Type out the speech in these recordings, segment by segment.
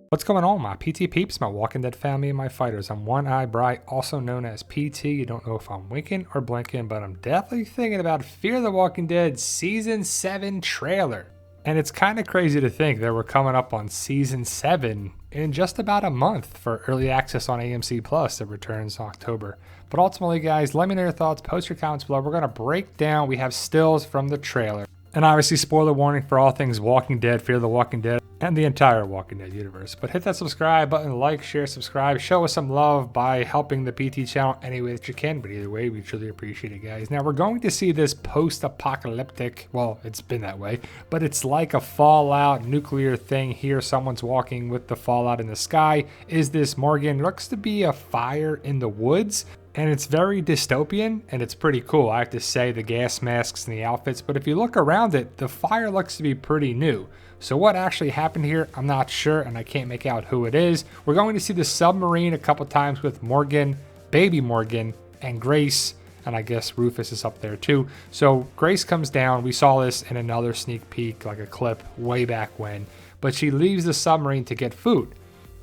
What's going on, my PT peeps, my Walking Dead family, and my fighters? I'm One Eye Bright, also known as PT. You don't know if I'm winking or blinking, but I'm definitely thinking about Fear the Walking Dead Season 7 trailer. And it's kind of crazy to think that we're coming up on Season 7 in just about a month for early access on AMC Plus that returns in October. But ultimately, guys, let me know your thoughts, post your comments below. We're going to break down, we have stills from the trailer. And obviously, spoiler warning for all things Walking Dead, Fear the Walking Dead, and the entire Walking Dead universe. But hit that subscribe button, like, share, subscribe, show us some love by helping the PT channel any way that you can. But either way, we truly appreciate it, guys. Now, we're going to see this post-apocalyptic, well, it's been that way, but it's like a Fallout nuclear thing here. Someone's walking with the fallout in the sky. Is this Morgan? It looks to be a fire in the woods. And it's very dystopian, and it's pretty cool. I have to say, the gas masks and the outfits, but if you look around it, the fire looks to be pretty new. So what actually happened here, I'm not sure, and I can't make out who it is. We're going to see the submarine a couple times with Morgan, baby Morgan, and Grace, and I guess Rufus is up there too. So Grace comes down. We saw this in another sneak peek, like a clip way back when, but she leaves the submarine to get food.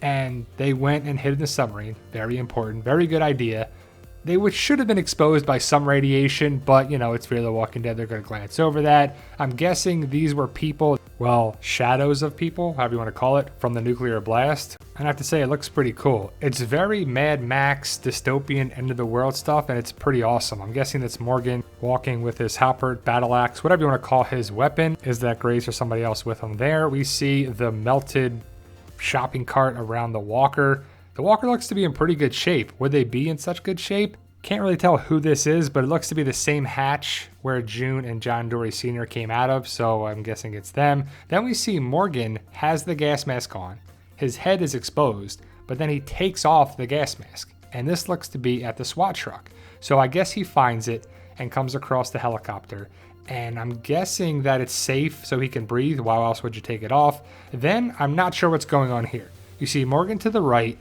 And they went and hid in the submarine. Very important, very good idea. They should have been exposed by some radiation, but, you know, it's Fear the Walking Dead. They're going to glance over that. I'm guessing these were people, well, shadows of people, however you want to call it, from the nuclear blast. And I have to say, it looks pretty cool. It's very Mad Max, dystopian, end of the world stuff, and it's pretty awesome. I'm guessing that's Morgan walking with his halberd, battle axe, whatever you want to call his weapon. Is that Grace or somebody else with him there? We see the melted shopping cart around the walker. The walker looks to be in pretty good shape. Would they be in such good shape? Can't really tell who this is, but it looks to be the same hatch where June and John Dory Sr. came out of, so I'm guessing it's them. Then we see Morgan has the gas mask on. His head is exposed, but then he takes off the gas mask. And this looks to be at the SWAT truck. So I guess he finds it and comes across the helicopter. And I'm guessing that it's safe so he can breathe. Why else would you take it off? Then I'm not sure what's going on here. You see Morgan to the right,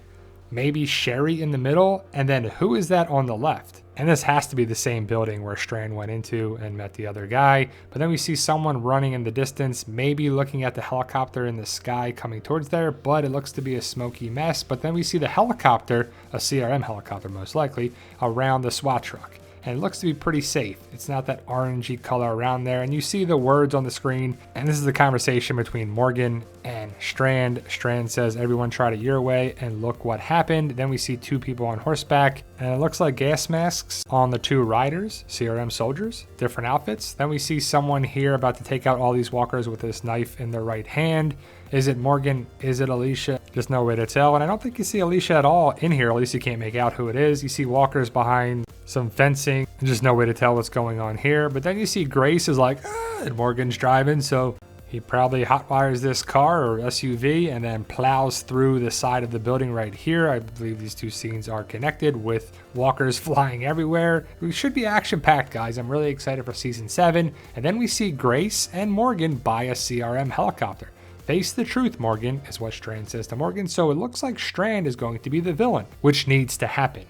maybe Sherry in the middle, and then who is that on the left? And this has to be the same building where Strand went into and met the other guy. But then we see someone running in the distance, maybe looking at the helicopter in the sky coming towards there, but it looks to be a smoky mess. But then we see the helicopter, a CRM helicopter most likely, around the SWAT truck. And it looks to be pretty safe. It's not that orangey color around there. And you see the words on the screen. And this is the conversation between Morgan and Strand. Strand says, everyone tried it your way and look what happened. Then we see two people on horseback. And it looks like gas masks on the two riders, CRM soldiers, different outfits. Then we see someone here about to take out all these walkers with this knife in their right hand. Is it Morgan? Is it Alicia? There's no way to tell. And I don't think you see Alicia at all in here. At least you can't make out who it is. You see walkers behind some fencing. And just no way to tell what's going on here. But then you see Grace is like, and Morgan's driving. So he probably hotwires this car or SUV and then plows through the side of the building right here. I believe these two scenes are connected with walkers flying everywhere. We should be action-packed, guys. I'm really excited for Season 7. And then we see Grace and Morgan buy a CRM helicopter. Face the truth, Morgan, is what Strand says to Morgan. So it looks like Strand is going to be the villain, which needs to happen.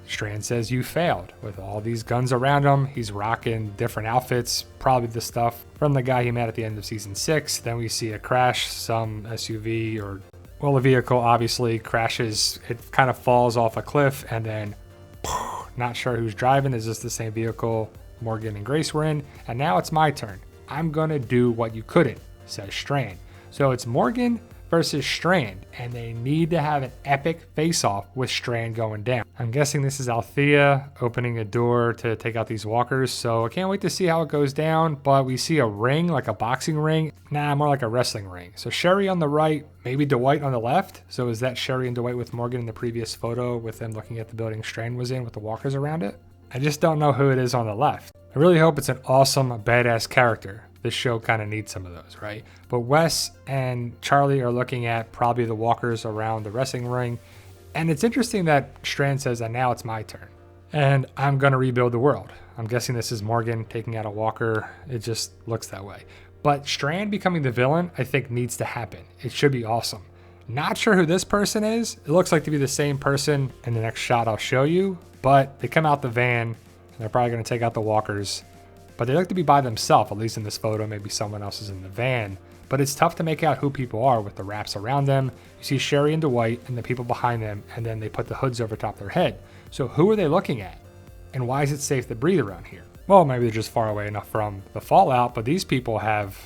Strand says you failed. With all these guns around him, he's rocking different outfits, probably the stuff from the guy he met at the end of Season 6. Then we see a crash, some SUV or, well, a vehicle obviously crashes. It kind of falls off a cliff and then not sure who's driving. Is this the same vehicle Morgan and Grace were in? And now it's my turn. I'm going to do what you couldn't, says Strand. So it's Morgan versus Strand, and they need to have an epic face-off with Strand going down. I'm guessing this is Althea opening a door to take out these walkers, so I can't wait to see how it goes down. But we see a ring, like a boxing ring. Nah, more like a wrestling ring. So Sherry on the right, maybe Dwight on the left. So is that Sherry and Dwight with Morgan in the previous photo with them looking at the building Strand was in with the walkers around it? I just don't know who it is on the left. I really hope it's an awesome, badass character. This show kind of needs some of those, right? But Wes and Charlie are looking at probably the walkers around the wrestling ring. And it's interesting that Strand says that now it's my turn. And I'm going to rebuild the world. I'm guessing this is Morgan taking out a walker. It just looks that way. But Strand becoming the villain, I think needs to happen. It should be awesome. Not sure who this person is. It looks like to be the same person in the next shot I'll show you. But they come out the van, and they're probably going to take out the walkers. but they look to be by themselves, at least in this photo. Maybe someone else is in the van, but it's tough to make out who people are with the wraps around them. You see Sherry and Dwight and the people behind them, and then they put the hoods over top their head. So who are they looking at? And why is it safe to breathe around here? Well, maybe they're just far away enough from the fallout, but these people have,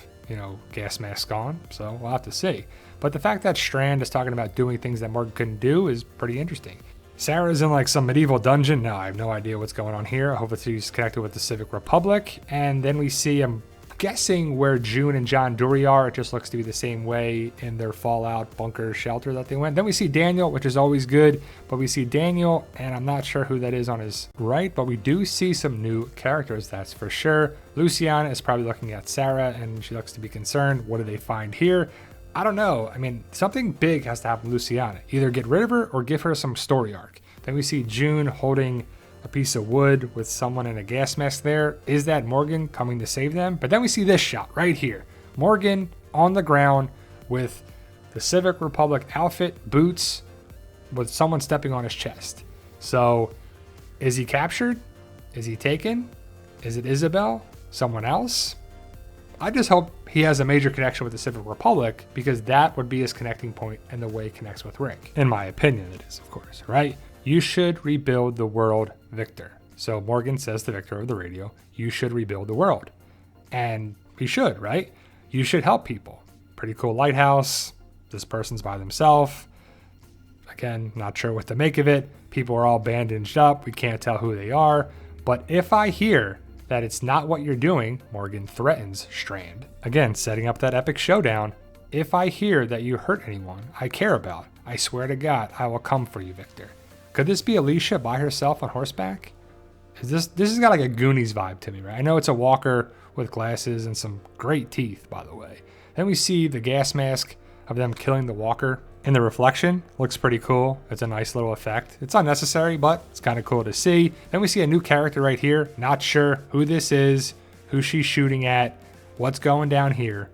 gas masks on, so we'll have to see. But the fact that Strand is talking about doing things that Morgan couldn't do is pretty interesting. Sarah's in like some medieval dungeon. No, I have no idea what's going on here. I hope she's connected with the Civic Republic. And then we see, I'm guessing where June and John Dory are. It just looks to be the same way in their fallout bunker shelter that they went. Then we see Daniel, which is always good, but we see Daniel, and I'm not sure who that is on his right, but we do see some new characters, that's for sure. Luciana is probably looking at Sarah, and she looks to be concerned. What do they find here? I don't know. I mean, something big has to happen to Luciana. Either get rid of her or give her some story arc. Then we see June holding a piece of wood with someone in a gas mask there. Is that Morgan coming to save them? But then we see this shot right here. Morgan on the ground with the Civic Republic outfit, boots, with someone stepping on his chest. So is he captured? Is he taken? Is it Isabel? Someone else? I just hope he has a major connection with the Civic Republic, because that would be his connecting point and the way he connects with Rick. In my opinion, it is, of course, right? You should rebuild the world, Victor. So Morgan says to Victor over the radio, you should rebuild the world. And he should, right? You should help people. Pretty cool lighthouse. This person's by themselves. Again, not sure what to make of it. People are all bandaged up. We can't tell who they are. But if I hear that it's not what you're doing, Morgan threatens Strand. Again, setting up that epic showdown. If I hear that you hurt anyone I care about, I swear to God, I will come for you, Victor. Could this be Alicia by herself on horseback? This has got like a Goonies vibe to me, right? I know it's a walker with glasses and some great teeth, by the way. Then we see the gas mask of them killing the walker in the reflection. Looks pretty cool. It's a nice little effect. It's unnecessary, but it's kind of cool to see. Then we see a new character right here. Not sure who this is, who she's shooting at, what's going down here,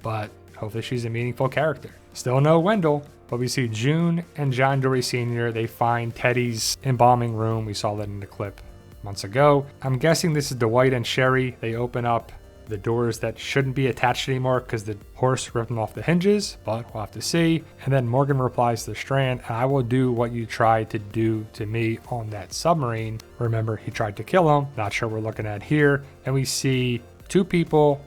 but hopefully she's a meaningful character. Still no Wendell. But we see June and John Dory Sr. They find Teddy's embalming room. We saw that in the clip months ago. I'm guessing this is Dwight and Sherry. They open up the doors that shouldn't be attached anymore because the horse ripped them off the hinges, but we'll have to see. And then Morgan replies to Strand, I will do what you tried to do to me on that submarine. Remember, he tried to kill him. Not sure we're looking at here. And we see two people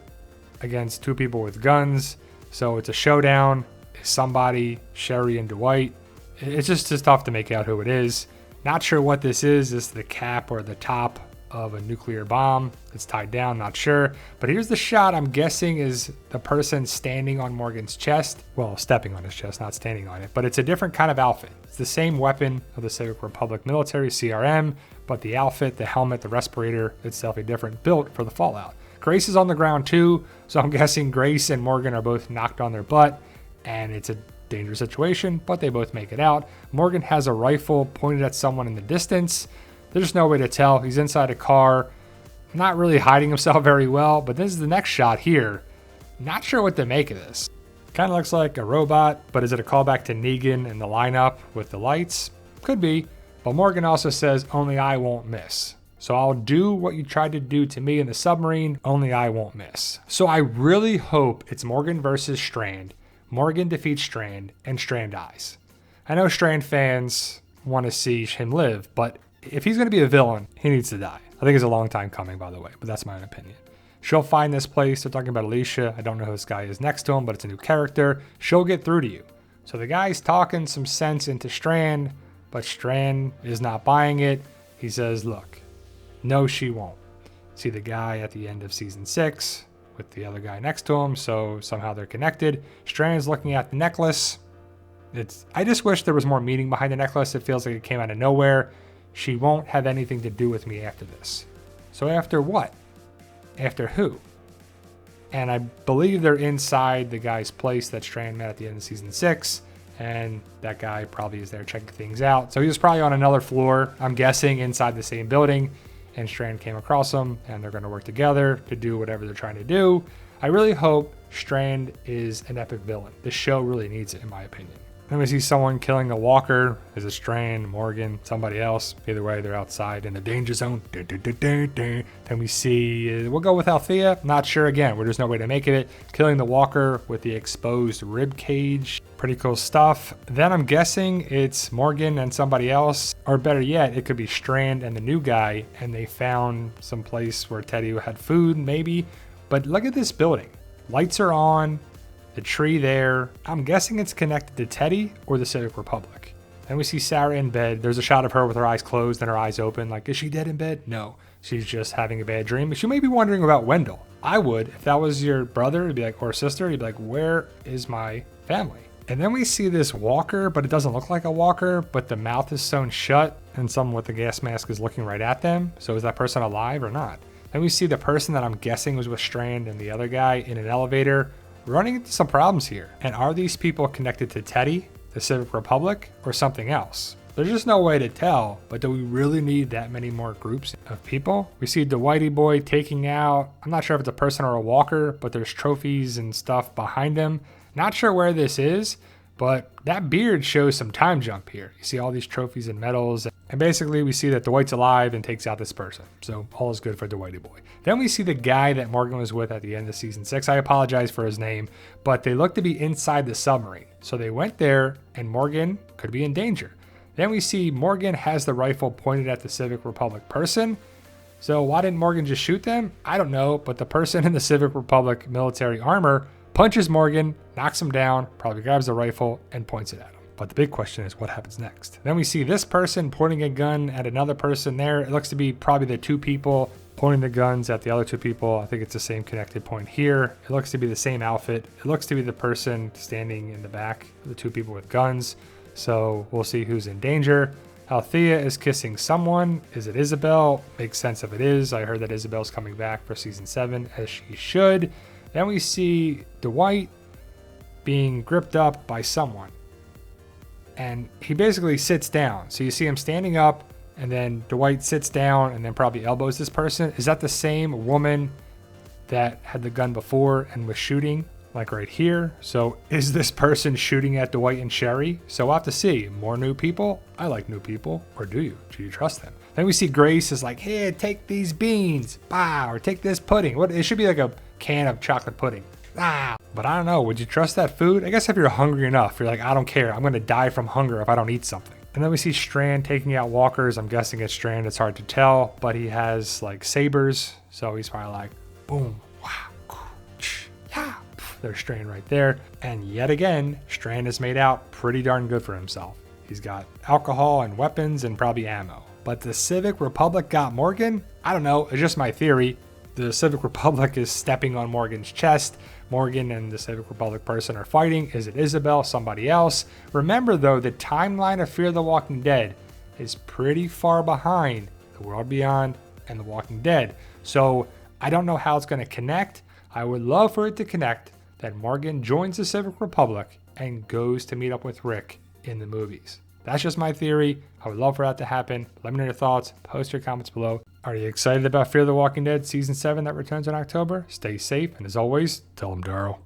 against two people with guns. So it's a showdown. Somebody, Sherry and Dwight. It's just tough to make out who it is. Not sure what this is. Is the cap or the top of a nuclear bomb? It's tied down, not sure. But here's the shot. I'm guessing is the person standing on Morgan's chest. Well, stepping on his chest, not standing on it. But it's a different kind of outfit. It's the same weapon of the Civic Republic military, CRM, but the outfit, the helmet, the respirator, it's definitely different, built for the fallout. Grace is on the ground too, so I'm guessing Grace and Morgan are both knocked on their butt. And it's a dangerous situation, but they both make it out. Morgan has a rifle pointed at someone in the distance. There's no way to tell. He's inside a car, not really hiding himself very well, but this is the next shot here. Not sure what to make of this. Kind of looks like a robot, but is it a callback to Negan and the lineup with the lights? Could be, but Morgan also says, only I won't miss. So I'll do what you tried to do to me in the submarine, only I won't miss. So I really hope it's Morgan versus Strand. Morgan defeats Strand, and Strand dies. I know Strand fans want to see him live, but if he's going to be a villain, he needs to die. I think it's a long time coming, by the way, but that's my own opinion. She'll find this place. They're talking about Alicia. I don't know who this guy is next to him, but it's a new character. She'll get through to you. So the guy's talking some sense into Strand, but Strand is not buying it. He says, look, no, she won't. See the guy at the end of season 6 with the other guy next to him, so somehow they're connected. Strand's looking at the necklace. I just wish there was more meaning behind the necklace. It feels like it came out of nowhere. She won't have anything to do with me after this. So after what? After who? And I believe they're inside the guy's place that Strand met at the end of season 6, and that guy probably is there checking things out. So he was probably on another floor, I'm guessing, inside the same building, and Strand came across him, and they're going to work together to do whatever they're trying to do. I really hope Strand is an epic villain. The show really needs it, in my opinion. Then we see someone killing a walker. Is it Strand, Morgan, somebody else? Either way, they're outside in the danger zone. Then we see, we'll go with Althea. Not sure again. There's no way to make it. Killing the walker with the exposed rib cage. Pretty cool stuff. Then I'm guessing it's Morgan and somebody else. Or better yet, it could be Strand and the new guy. And they found some place where Teddy had food, maybe. But look at this building. Lights are on. The tree there. I'm guessing it's connected to Teddy or the Civic Republic. Then we see Sarah in bed. There's a shot of her with her eyes closed and her eyes open. Like, is she dead in bed? No. She's just having a bad dream. She may be wondering about Wendell. I would. If that was your brother, you'd be like, or sister, you'd be like, where is my family? And then we see this walker, but it doesn't look like a walker, but the mouth is sewn shut and someone with a gas mask is looking right at them. So is that person alive or not? Then we see the person that I'm guessing was with Strand and the other guy in an elevator running into some problems here. And are these people connected to Teddy, the Civic Republic, or something else? There's just no way to tell, but do we really need that many more groups of people? We see the Whitey boy taking out, I'm not sure if it's a person or a walker, but there's trophies and stuff behind him. Not sure where this is, but that beard shows some time jump here. You see all these trophies and medals, and basically we see that Dwight's alive and takes out this person. So all is good for the Whitey boy. Then we see the guy that Morgan was with at the end of season 6. I apologize for his name, but they look to be inside the submarine. So they went there and Morgan could be in danger. Then we see Morgan has the rifle pointed at the Civic Republic person. So why didn't Morgan just shoot them? I don't know, but the person in the Civic Republic military armor punches Morgan, knocks him down, probably grabs the rifle and points it at him. But the big question is what happens next? Then we see this person pointing a gun at another person there. It looks to be probably the two people pointing the guns at the other two people. I think it's the same connected point here. It looks to be the same outfit. It looks to be the person standing in the back, the two people with guns. So we'll see who's in danger. Althea is kissing someone. Is it Isabel? Makes sense if it is. I heard that Isabel's coming back for season 7, as she should. Then we see Dwight being gripped up by someone. And he basically sits down. So you see him standing up, and then Dwight sits down and then probably elbows this person. Is that the same woman that had the gun before and was shooting, like right here? So is this person shooting at Dwight and Sherry? So we'll have to see. More new people? I like new people. Or do you? Do you trust them? Then we see Grace is like, hey, take these beans. Bah, or take this pudding. What? It should be like a can of chocolate pudding. Ah. But I don't know. Would you trust that food? I guess if you're hungry enough, you're like, I don't care. I'm going to die from hunger if I don't eat something. And then we see Strand taking out walkers. I'm guessing it's Strand. It's hard to tell, but he has like sabers. So he's probably like, boom, wow, yeah. There's Strand right there. And yet again, Strand has made out pretty darn good for himself. He's got alcohol and weapons and probably ammo. But the Civic Republic got Morgan? I don't know. It's just my theory. The Civic Republic is stepping on Morgan's chest. Morgan and the Civic Republic person are fighting. Is it Isabel? Somebody else? Remember though, the timeline of Fear the Walking Dead is pretty far behind The World Beyond and The Walking Dead. So I don't know how it's going to connect. I would love for it to connect that Morgan joins the Civic Republic and goes to meet up with Rick in the movies. That's just my theory. I would love for that to happen. Let me know your thoughts. Post your comments below. Are you excited about Fear the Walking Dead Season 7 that returns in October? Stay safe, and as always, tell them Daryl.